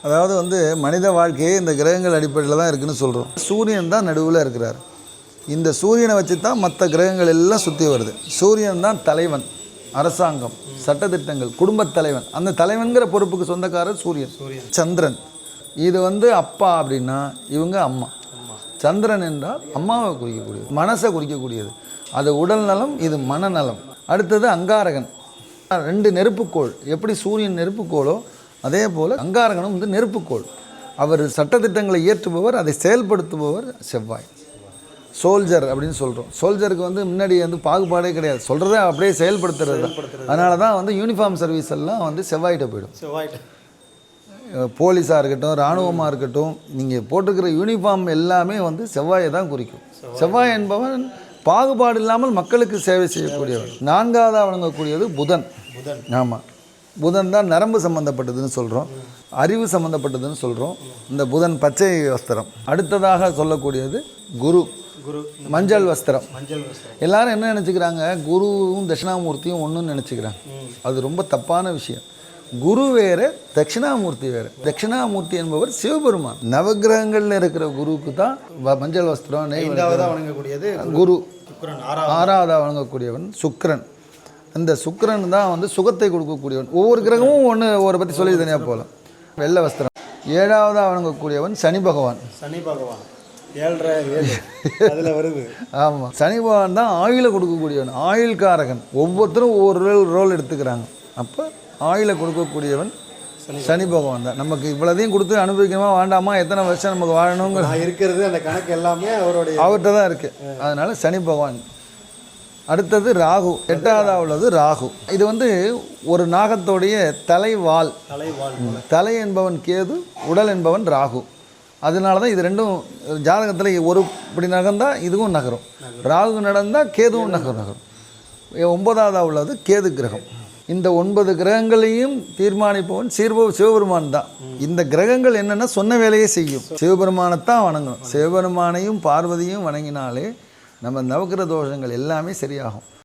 அதாவது மனித வாழ்க்கையே இந்த கிரகங்கள் அடிப்படையில் தான் இருக்குதுன்னு சொல்கிறோம். சூரியன் தான் நடுவில் இருக்கிறார். இந்த சூரியனை வச்சு தான் மற்ற கிரகங்கள் எல்லாம் சுற்றி வருது. சூரியன் தான் தலைவன், அரசாங்கம், சட்டத்திட்டங்கள், குடும்பத் தலைவன். அந்த தலைவன்கிற பொறுப்புக்கு சொந்தக்காரர் சூரியன். சந்திரன் இது அப்பா அப்படின்னா இவங்க அம்மா. சந்திரன் என்றால் அம்மாவை குறிக்கக்கூடியது, மனசை குறிக்கக்கூடியது. அது உடல் நலம், இது மனநலம். அடுத்தது அங்காரகன், 2 நெருப்புக்கோள். எப்படி சூரியன் நெருப்புக்கோளோ அதே போல் அங்காரகனும் நெருப்புக்கோள். அவர் சட்டத்திட்டங்களை இயற்றுபவர், அதை செயல்படுத்துபவர் செவ்வாய். சோல்ஜர் அப்படின்னு சொல்கிறோம். சோல்ஜருக்கு முன்னாடி பாகுபாடே கிடையாது, சொல்கிறத அப்படியே செயல்படுத்துறது. அதனால தான் யூனிஃபார்ம் சர்வீஸ் எல்லாம் செவ்வாய்கிட்ட போயிடும். போலீஸாக இருக்கட்டும், இராணுவமாக இருக்கட்டும், நீங்கள் போட்டிருக்கிற யூனிஃபார்ம் எல்லாமே செவ்வாயை தான் குறிக்கும். செவ்வாய் என்பவன் பாகுபாடு இல்லாமல் மக்களுக்கு சேவை செய்யக்கூடியவர். 4ஆவதாக வழங்கக்கூடியது புதன். ஆமாம், புதன் தான் நரம்பு சம்மந்தப்பட்டதுன்னு சொல்கிறோம், அறிவு சம்மந்தப்பட்டதுன்னு சொல்கிறோம். இந்த புதன் பச்சை வஸ்திரம். அடுத்ததாக சொல்லக்கூடியது குரு. மஞ்சள் வஸ்திரம். எல்லாரும் என்ன நினச்சிக்கிறாங்க, குருவும் தட்சிணாமூர்த்தியும் ஒன்றுன்னு நினச்சிக்கிறாங்க. அது ரொம்ப தப்பான விஷயம். குரு வேறு, தட்சிணாமூர்த்தி வேறு. தட்சிணாமூர்த்தி என்பவர் சிவபெருமான். நவகிரகங்களில் இருக்கிற குருவுக்கு தான் மஞ்சள் வஸ்திரம். வணங்கக்கூடியது குரு. 6ஆவதாக வணங்கக்கூடியவன் சுக்கிரன். இந்த சுக்கிரன் தான் சுகத்தை கொடுக்கக்கூடியவன். ஒவ்வொரு கிரகமும் ஒன்று பற்றி சொல்லி தனியாக போகலாம். வெள்ளை வஸ்திரம். 7ஆவதாக வணங்கக்கூடியவன் சனி பகவான். அதில் வருது. ஆமாம், சனி பகவான் தான் ஆயுளை கொடுக்கக்கூடியவன், ஆயுள்காரகன். ஒவ்வொருத்தரும் ஒவ்வொரு ரோல் எடுத்துக்கிறாங்க. அப்போ ஆயுளை கொடுக்கக்கூடியவன் சனி பகவான் தான். நமக்கு இவ்வளோதையும் கொடுத்து அனுபவிக்கணுமா வேண்டாமா, எத்தனை வருஷம் நமக்கு வாழணுங்கிற இருக்கிறது அந்த கணக்கு எல்லாமே அவர்கிட்ட தான் இருக்குது. அதனால் சனி பகவான். அடுத்தது ராகு. 8ஆவதாக உள்ளது ராகு. இது ஒரு நாகத்தோடைய தலைவால். தலை என்பவன் கேது, உடல் என்பவன் ராகு. அதனால தான் இது ரெண்டும் ஜாதகத்தில் ஒரு இப்படி நகர்ந்தால் இதுவும் நகரும், ராகு நடந்தால் கேதுவும் நகரும். 9ஆவதாக உள்ளது கேது கிரகம். இந்த 9 கிரகங்களையும் தீர்மானிப்பவன் சிவபெருமான் தான். இந்த கிரகங்கள் என்னென்னா சொன்ன வேலையை செய்யும். சிவபெருமானைத்தான் வணங்கணும். சிவபெருமானையும் பார்வதியும் வணங்கினாலே நம்ம நவக்கிர தோஷங்கள் எல்லாமே சரியாகும்.